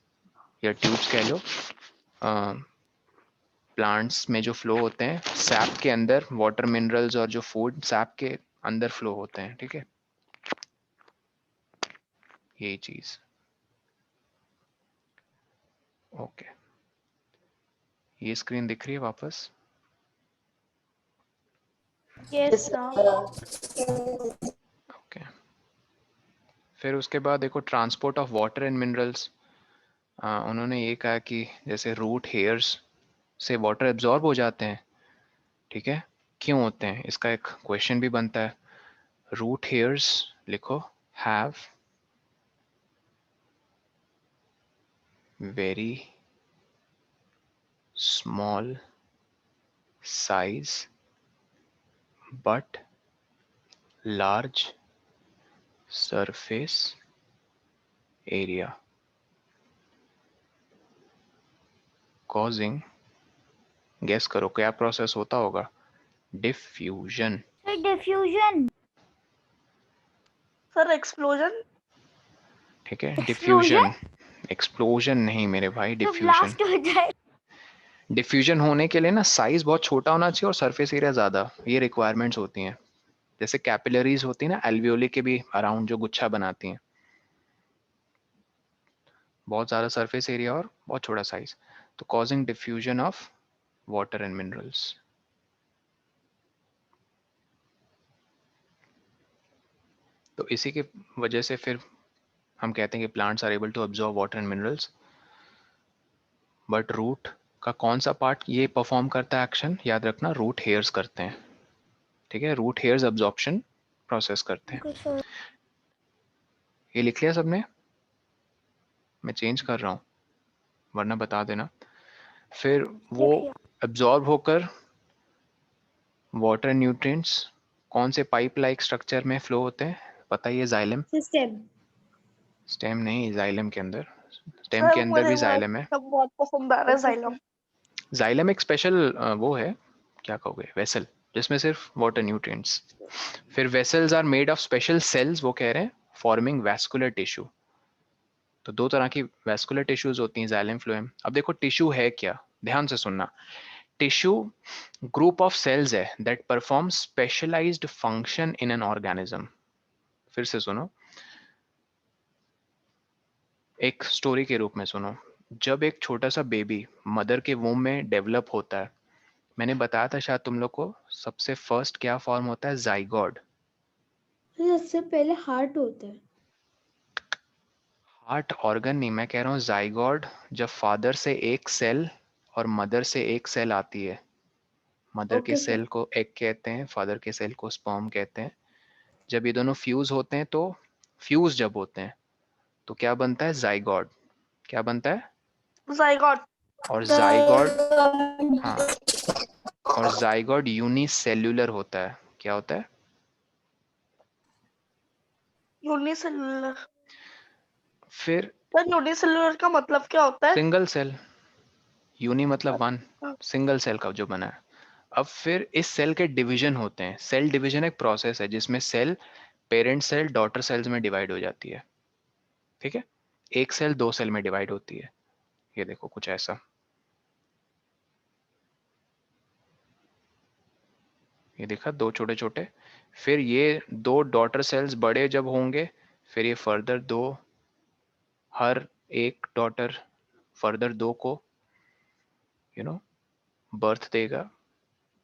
या ट्यूब्स कह लो, प्लांट्स में जो फ्लो होते हैं सैप के अंदर, वाटर मिनरल्स और जो फूड सैप के अंदर फ्लो होते हैं। ठीक है, यही चीज। ओके, ये स्क्रीन दिख रही है वापस? Yes yes sir. ओके, फिर उसके बाद देखो transport of water and minerals. उन्होंने ये कहा कि जैसे रूट हेयर्स से वाटर एब्जॉर्ब हो जाते हैं। ठीक है, क्यों होते हैं, इसका एक क्वेश्चन भी बनता है। रूट हेयर्स लिखो, have very small size but large surface area causing, guess करो क्या प्रोसेस होता होगा? Diffusion. Sir diffusion, sir explosion. ठीक है, एक्सप्लोजन डिफ्यूजन, एक्सप्लोजन नहीं मेरे भाई, तो डिफ्यूजन। ब्लास्ट हो जाए। डिफ्यूजन होने के लिए ना साइज बहुत छोटा होना चाहिए और सरफेस एरिया ज्यादा, ये रिक्वायरमेंट्स होती हैं। जैसे कैपिलरीज होती है ना एल्वियोली के भी अराउंड जो गुच्छा बनाती हैं, बहुत ज़्यादा सरफेस एरिया और बहुत छोटा साइज, तो causing diffusion of water and minerals. तो इसी की वजह से फिर हम कहते हैं कि plants are able to absorb water and minerals. But root का कौन सा पार्ट ये परफॉर्म करता है एक्शन, याद रखना, रूट हेयर्स करते हैं। ठीक है, रूट हेयर्स अब्जॉर्प्शन प्रोसेस करते हैं। Okay sir. ये लिख लिया सबने? मैं चेंज कर रहा हूँ वरना बता देना। फिर वो लिख लिया। एब्जॉर्ब होकर वाटर न्यूट्रिएंट्स कौन से पाइप लाइक स्ट्रक्चर में फ्लो होते हैं, पता ही है, जाइलम। सिस्टम। स्टेम नहीं, जाइलम के अंदर, स्टेम सर के अंदर मुझे भी वो जाइलम है। सब बहुत पसंद आ रहा है ओके जाइलम। सर। जाइलम एक स्पेशल वो है, क्या कहोगे, वेसल, जिसमें सिर्फ वाटर न्यूट्रिएंट्स। फिर vessels are made of special cells, वो कह रहे हैं, फॉर्मिंग वैस्कुलर टिश्यू। तो दो तरह की वैस्कुलर टिश्यूज होती हैं जाइलम फ्लोएम। अब देखो टिश्यू है क्या, ध्यान से सुनना। टिश्यू ग्रुप ऑफ सेल्स है that perform specialised function in an organism. फिर से सुनो, एक स्टोरी के रूप में सुनो। जब एक छोटा सा बेबी मदर के वूम में डेवलप होता है, मैंने बताया था शायद तुम लोग को, सबसे फर्स्ट क्या फॉर्म होता है, जाइगोड। सबसे पहले हार्ट होता है। हार्ट ऑर्गन नहीं, मैं कह रहा हूँ जाइगोड। जब फादर से एक सेल और मदर से एक सेल आती है, मदर के ओके सर। सेल को एग कहते हैं, फादर के सेल को स्पर्म कहते हैं। जब ये दोनों फ्यूज होते हैं, तो फ्यूज जब होते हैं तो क्या बनता है, जाइगोड। क्या बनता है? जाइगोट। और जाइगोड, हाँ, और जाइगोड यूनिसेल्यूलर होता है। क्या होता है? यूनिसेलुलर। फिर सर यूनिसेलुलर का मतलब क्या होता है? सिंगल सेल, यूनि मतलब वन, सिंगल सेल का जो बना है। अब फिर इस सेल के डिवीजन होते हैं। सेल डिवीजन एक प्रोसेस है जिसमें cell parent cell daughter cells में डिवाइड हो जाती है। ठीक है, एक सेल दो सेल में डिवाइड होती है। ये देखो कुछ ऐसा, ये देखा, दो छोटे छोटे। फिर ये दो डॉटर सेल्स बड़े जब होंगे, फिर ये फर्दर दो, हर एक डॉटर फर्दर दो को बर्थ देगा।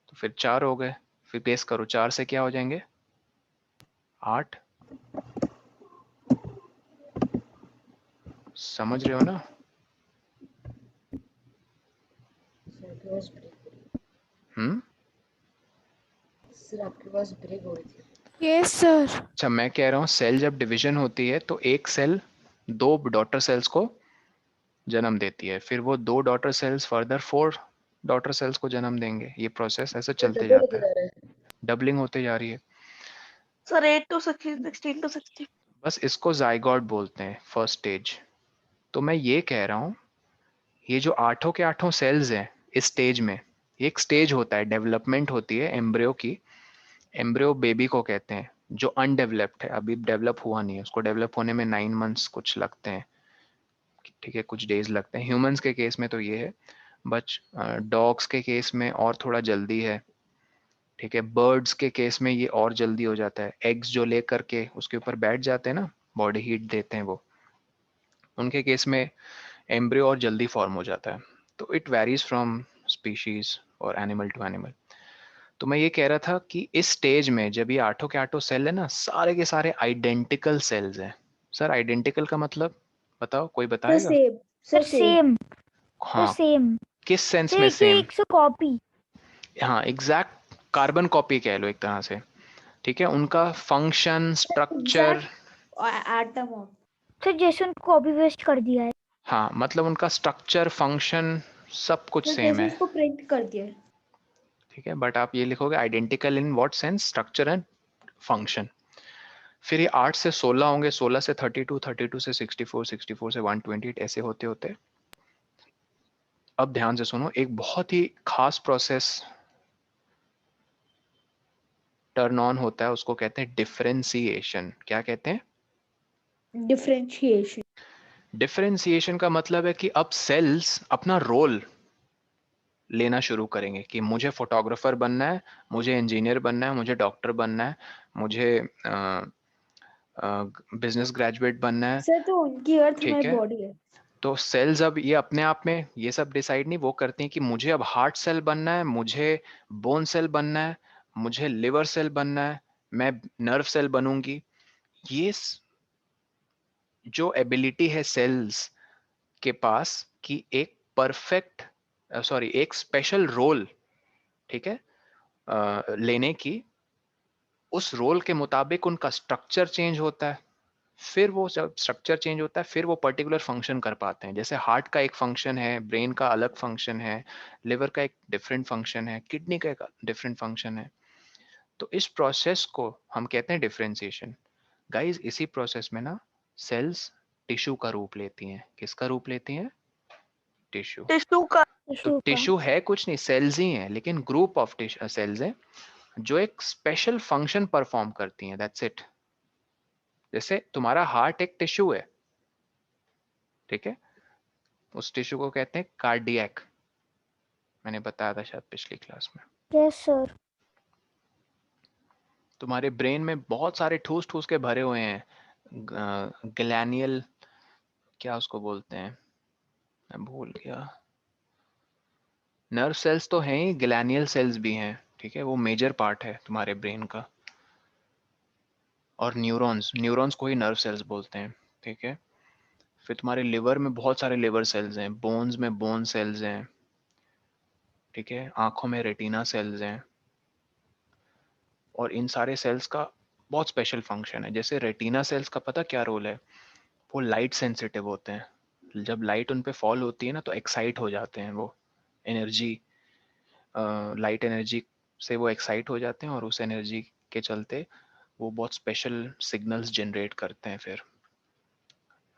तो फिर चार हो गए। फिर गेस करो, चार से क्या हो जाएंगे, 8। समझ रहे हो ना? सर आपकी आवाज ब्रेक हो रही हम्म। है। सर आपकी आवाज ब्रेक हो रही थी। Yes sir. अच्छा, मैं कह रहा हूँ सेल जब डिवीजन होती है तो एक सेल दो डॉटर सेल्स को जन्म देती है, फिर वो दो daughter cells further 4 daughter cells को जन्म देंगे। ये प्रोसेस ऐसे सर चलते डबल होते जाता है, जा रहा है। डबलिंग होते जा रही है। Sir 8 to 16, 16 to 60। बस इसको जाइगोट बोलते हैं, फर्स्ट स्टेज। तो मैं ये कह रहा हूँ, ये जो आठों के आठों सेल्स हैं इस स्टेज में, एक स्टेज होता है, डेवलपमेंट होती है एम्ब्रियो की। एम्ब्रियो बेबी को कहते हैं, जो अनडेवलप्ड है, अभी डेवलप हुआ नहीं है, उसको डेवलप होने में 9 मंथ्स कुछ लगते हैं। ठीक है, कुछ डेज लगते हैं। ह्यूमंस के केस में तो ये है, बट डॉग्स के केस में और थोड़ा जल्दी है। ठीक है, बर्ड्स के केस में ये और जल्दी हो जाता है। एग्स जो ले करके उसके ऊपर बैठ जाते हैं ना, बॉडी हीट देते हैं वो, उनके केस में एम्ब्रियो और जल्दी फॉर्म हो जाता है। तो इट वेरीज फ्रॉम स्पीशीज और एनिमल टू एनिमल। तो मैं ये कह रहा था कि इस स्टेज में जब ये आठों के आठों सेल है ना, सारे के सारे आइडेंटिकल सेल्स हैं। सर आइडेंटिकल का मतलब बताओ, कोई सर बताएगा? Same. Sir sir same. Same. Sir हाँ, सेम। किस सेंस सर में एक से सेम? एक से कॉपी। हाँ, एग्जैक्ट कार्बन कॉपी कह लो एक तरह से। ठीक है, उनका function, structure, exact atom of. Sir जैसे उनको कॉपी पेस्ट कर दिया है। हाँ मतलब उनका स्ट्रक्चर, फंक्शन, सब कुछ सर सेम जैसे है। उसको प्रिंट कर दिया है। ठीक है, बट आप ये लिखोगे identical in what sense, structure and function. फिर ये 8 से 16 होंगे, 16 से 32, 32 से 64, 64 से 128, ऐसे होते होते। अब ध्यान से सुनो, एक बहुत ही खास प्रोसेस टर्न ऑन होता है उसको कहते हैं डिफरेंशिएशन। क्या कहते हैं? डिफरेंशिएशन। डिफरेंशिएशन का मतलब है कि अब सेल्स अपना रोल लेना शुरू करेंगे कि मुझे फोटोग्राफर बनना है, मुझे इंजीनियर बनना है, मुझे डॉक्टर बनना है, मुझे बिजनेस ग्रेजुएट बनना है। सर तो उनकी अर्थ ठीक हमारी है, बॉडी है। तो सेल्स अब ये अपने आप में ये सब डिसाइड नहीं वो करती हैं कि मुझे अब हार्ट सेल बनना है, मुझे बोन सेल बनना है, मुझे लिवर सेल बनना है, मैं नर्व सेल बनूंगी। ये जो एबिलिटी है सेल्स के पास कि एक परफेक्ट एक स्पेशल रोल, ठीक है, लेने की, उस रोल के मुताबिक उनका स्ट्रक्चर चेंज होता है। फिर वो जब स्ट्रक्चर चेंज होता है फिर वो पर्टिकुलर फंक्शन कर पाते हैं। जैसे हार्ट का एक फंक्शन है, ब्रेन का अलग फंक्शन है, लिवर का एक डिफरेंट फंक्शन है, किडनी का एक डिफरेंट फंक्शन है। तो इस प्रोसेस को हम कहते हैं डिफरेंशिएशन। गाइस, इसी प्रोसेस में ना सेल्स टिश्यू का रूप लेती हैं। किसका रूप लेती हैं? टिश्यू। टिश्यू का। तो टिश्यू का। टिश्यू है कुछ नहीं, सेल्स ही हैं, लेकिन ग्रुप ऑफ सेल्स हैं जो एक स्पेशल फंक्शन परफॉर्म करती हैं। That's it. जैसे तुम्हारा हार्ट एक टिश्यू है, ठीक है, उस टिश्यू को कहते हैं कार्डियक। मैंने बताया था शायद पिछली क्लास में। Yes sir. तुम्हारे ब्रेन में बहुत सारे ठूस ठूस के भरे हुए हैं, ग्लैनियल, क्या उसको बोलते हैं, मैं भूल गया। नर्व सेल्स तो हैं ही, ग्लैनियल सेल्स भी हैं, ठीक है, वो मेजर पार्ट है तुम्हारे ब्रेन का। और न्यूरॉन्स, न्यूरॉन्स को ही नर्व सेल्स बोलते हैं, ठीक है। फिर तुम्हारे लिवर में बहुत सारे लिवर सेल्स हैं, बोन्स में बोन सेल्स हैं, ठीक है, आंखों में रेटिना सेल्स हैं। और इन सारे सेल्स का बहुत स्पेशल फंक्शन है। जैसे रेटिना सेल्स का पता क्या रोल है? वो लाइट सेंसिटिव होते हैं। जब लाइट उन पे फॉल होती है ना तो एक्साइट हो जाते हैं, वो एनर्जी, लाइट एनर्जी से वो एक्साइट हो जाते हैं और उस एनर्जी के चलते वो बहुत स्पेशल सिग्नल्स जनरेट करते हैं। फिर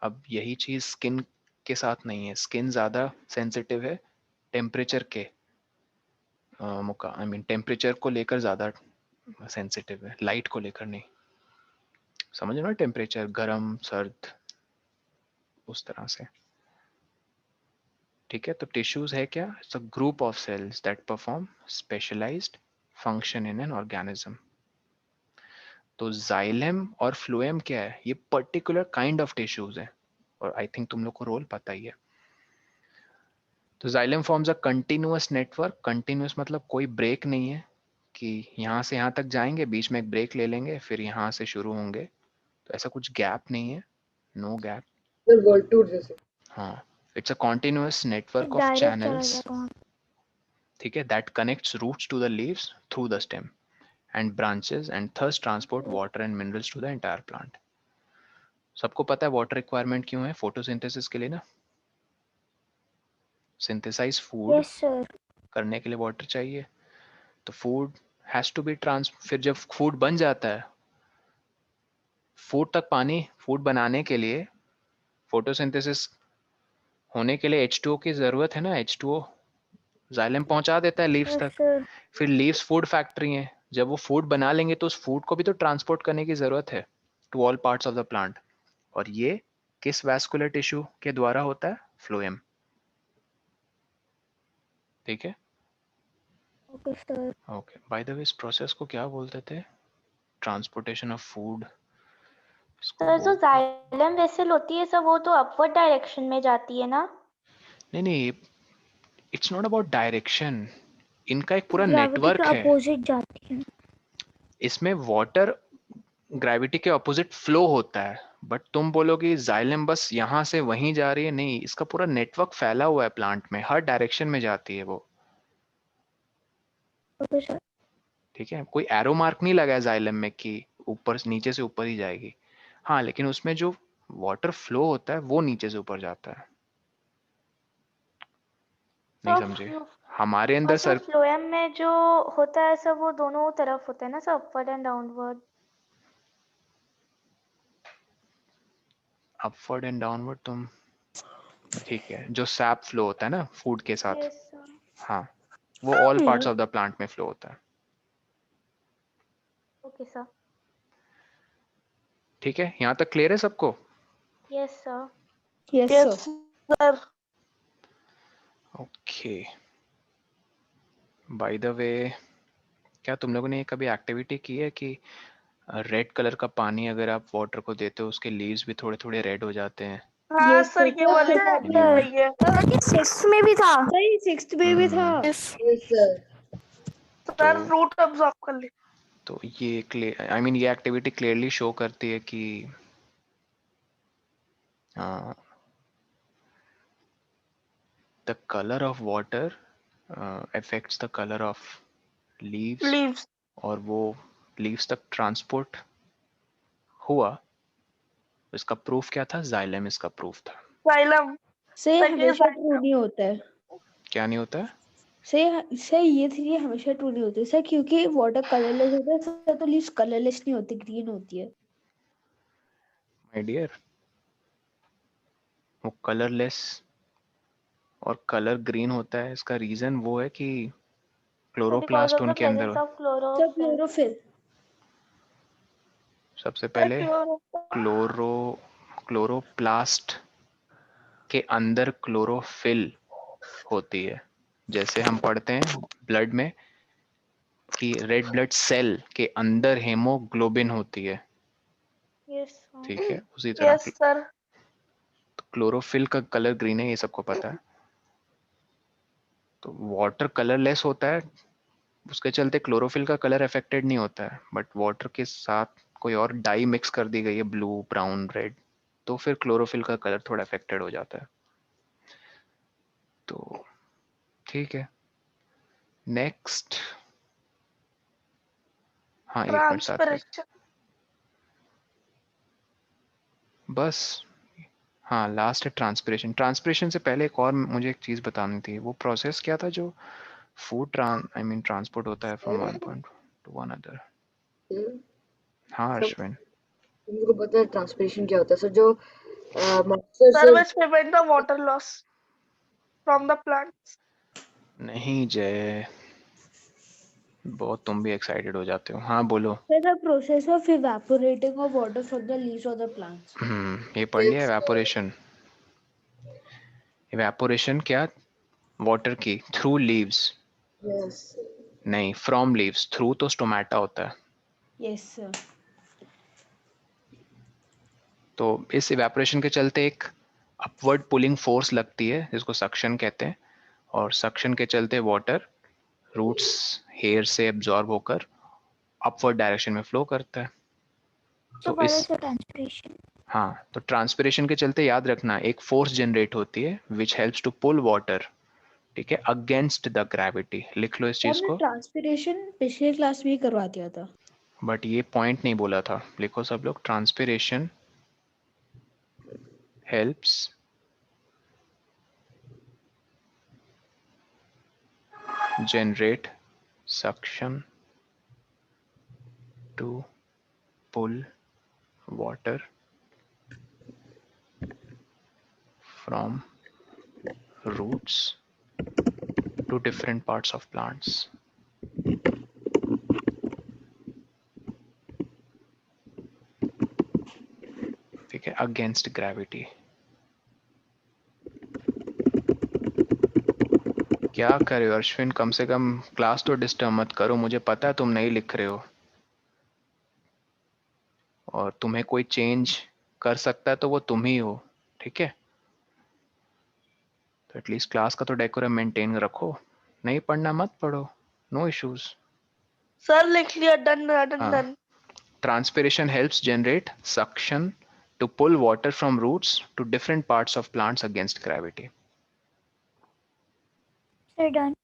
अब यही चीज़ स्किन के साथ नहीं है। स्किन ज़्यादा सेंसिटिव है टेम्परेचर के आई मीन टेम्परेचर को लेकर ज़्यादा सेंसिटिव है, लाइट को लेकर नहीं। समझ ना, टेम्परेचर गर्म सर्द उस तरह से, ठीक है। तो टिश्यूज है क्या? It's a group of cells that perform specialised function in an organism. तो जाइलम और फ्लोएम क्या है? ये पर्टिकुलर काइंड ऑफ टिश्यूज है, और आई थिंक तुम लोग को रोल पता ही है। तो xylem forms a continuous network. Continuous मतलब कोई ब्रेक नहीं है कि यहाँ से यहाँ तक जाएंगे, बीच में एक ब्रेक ले लेंगे, फिर यहाँ से शुरू होंगे, तो ऐसा कुछ गैप नहीं है, no gap. Sir world tour जैसे। हाँ, it's a continuous network of direct चला चैनल्स, जाता हूँ। ठीक है, that connects roots to the leaves through the stem and branches and thus transport water and minerals to the entire plant. सबको पता है वाटर रिक्वायरमेंट क्यों है? फोटोसिंथेसिस के लिए ना। Synthesise food yes sir. करने के लिए वाटर चाहिए, तो फूड हैज टू बी फिर जब फूड बन जाता है, फूड तक पानी, फूड बनाने के लिए फोटोसिंथेसिस होने के लिए H2O की जरूरत है ना। H2O जाइलम पहुंचा देता है लीव्स यस तक। सर। फिर लीव्स फूड फैक्ट्री है, जब वो फूड बना लेंगे तो उस फूड को भी तो ट्रांसपोर्ट करने की जरूरत है to all parts of the plant. और ये किस वैस्कुलर टिश्यू के द्वारा होता है? फ्लोएम, ठीक है। Okay sir. Okay, by the way इस प्रोसेस को क्या बोलते थे? ट्रांसपोर्टेशन ऑफ फूड, इसको सर जो बोलते। जाइलम वेसल होती है सर वो तो अपवर्ड डायरेक्शन में जाती है ना? नहीं नहीं, इट्स नॉट अबाउट डायरेक्शन, इनका एक पूरा ग्रेविटी के नेटवर्क है। अपोजिट जाती है। इसमें वाटर ग्रेविटी के ऑपोजिट फ्लो होता है, बट तुम बोलोगे जाइलम बस यहाँ से वहीं जा रही है, नहीं, इसका पूरा नेटवर्क फैला हुआ है प्लांट में, हर डायरेक्शन में जाती है वो, ओके सर। ठीक है। कोई एरो मार्क नहीं लगा है जाइलम में कि ऊपर नीचे से ऊपर ही जाएगी। हाँ, लेकिन उसमें जो वाटर फ्लो होता है वो नीचे से ऊपर जाता है। नहीं तो समझे? हमारे अंदर और सर फ्लोएम में जो होता है सर वो दोनों तरफ होता है ना sir, upward and downward? Upward and downward तुम, ठीक है, जो सैप फ्लो होता है ना फूड के साथ, यस सर। हाँ, वो all parts of the plant में फ्लो होता है। Okay sir. ठीक है, यहाँ तक क्लियर है सबको? Yes sir. Yes Yes, sir. sir. Okay, by the way, क्या तुम लोगों ने कभी एक्टिविटी की है कि रेड कलर का पानी अगर आप वाटर को देते हो उसके लीव्स भी थोड़े थोड़े रेड हो जाते हैं? हाँ Yes, सर, sir. ये वाली Yes, बात sir. सही है। सिक्स में भी था। सही 6th में भी था। Yes sir. Sir root absorb कर ले। तो ये ये एक्टिविटी क्लियरली शो करती है कि the colour of water affects the colour of leaves, leaves. और वो लीव्स तक ट्रांसपोर्ट हुआ। इसका प्रूफ क्या था? जाइलम इसका प्रूफ था। जाइलम। से Second हमेशा fact. ट्रू नहीं होता है। क्या नहीं होता है? से ये थी हमेशा ट्रू नहीं होती सर, क्योंकि वाटर कलरलेस होता है सर, तो लीव्स कलरलेस नहीं होती, ग्रीन होती है। माय डियर, वो कलरलेस और कलर ग्रीन होता है, इसका रीजन वो है कि बिकॉज क्लोरोप्लास्ट ऑफ द उनके अंदर प्रेजेंस ऑफ तो क्लोरोफिल। क्लोरोफिल। सबसे पहले क्लोरोप्लास्ट के अंदर क्लोरोफिल होती है। जैसे हम पढ़ते हैं ब्लड में कि रेड ब्लड सेल के अंदर हेमोग्लोबिन होती है, यस ठीक है? उसी तरह यस सर। क्लोरोफिल का कलर ग्रीन है, ये सबको पता है। तो वाटर कलरलेस होता है, उसके चलते क्लोरोफिल का कलर अफेक्टेड नहीं होता है, बट वाटर के साथ कोई और डाई मिक्स कर दी गई है, ब्लू, ब्राउन, रेड, तो फिर क्लोरोफिल का कलर थोड़ा अफेक्टेड हो जाता है। तो ठीक है, नेक्स्ट। हाँ, 1 मिनट साथ में ट्रांसपिरेशन। बस। हाँ, लास्ट है ट्रांसपिरेशन। ट्रांसपिरेशन से पहले एक और मुझे एक चीज बतानी थी। वो प्रोसेस क्या था जो फूड ट्रांसपोर्ट होता है from one point two one other? हाँ सब अश्विन। तुमको पता है ट्रांसपिरेशन क्या होता है सर? जो मॉइस्चर सर से which prevent the water loss from the plants. नहीं जय, बहुत तुम भी एक्साइटेड हो जाते हो। हाँ बोलो। The process of evaporating of water from the leaves of the plants. ये पढ़ लिया एवेपोरेशन? इवेपोरेशन क्या? वाटर की थ्रू लीव्स? यस नहीं, फ्रॉम लीव्स। थ्रू तो स्टोमेटा होता है। Yes sir. तो इस इवेपोरेशन के चलते एक अपवर्ड पुलिंग फोर्स लगती है जिसको सक्शन कहते हैं, और सक्शन के चलते वाटर रूट्स हेयर से एब्जॉर्ब होकर अपवर्ड डायरेक्शन में फ्लो करता है। तो तो बड़ा इस सा ट्रांसपिरेशन। हाँ, तो ट्रांसपिरेशन के चलते याद रखना एक फोर्स जनरेट होती है which helps to pull water, ठीक है, अगेंस्ट द ग्रेविटी। लिख लो इस चीज हमने को। ट्रांसपिरेशन पिछले क्लास में ही करवा दिया था। बट ये पॉइंट नहीं बोला था, लिखो सब लोग। Transpiration helps generate suction to pull water from roots to different parts of plants. ठीक है, अगेंस्ट ग्रेविटी। क्या कर रहे हो अश्विन? कम से कम क्लास तो डिस्टर्ब मत करो। मुझे पता है तुम नहीं लिख रहे हो, और तुम्हें कोई चेंज कर सकता है तो वो तुम ही हो, ठीक है? तो एटलीस्ट क्लास का तो डेकोरम मेंटेन रखो। नहीं पढ़ना मत पढ़ो, नो इश्यूज। सर लिख लिया। डन डन हाँ, done. transpiration helps generate suction to pull water from roots to different parts of plants against gravity. Sir done.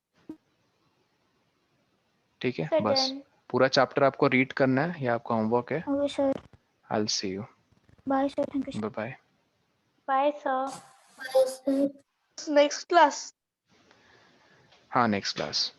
ठीक है, सर बस डन। पूरा चैप्टर आपको रीड करना है, या आपका होमवर्क है? Okay sir. I'll see you. Bye sir, thank you Bye bye. Bye sir. Sir. Next class. हाँ, next class.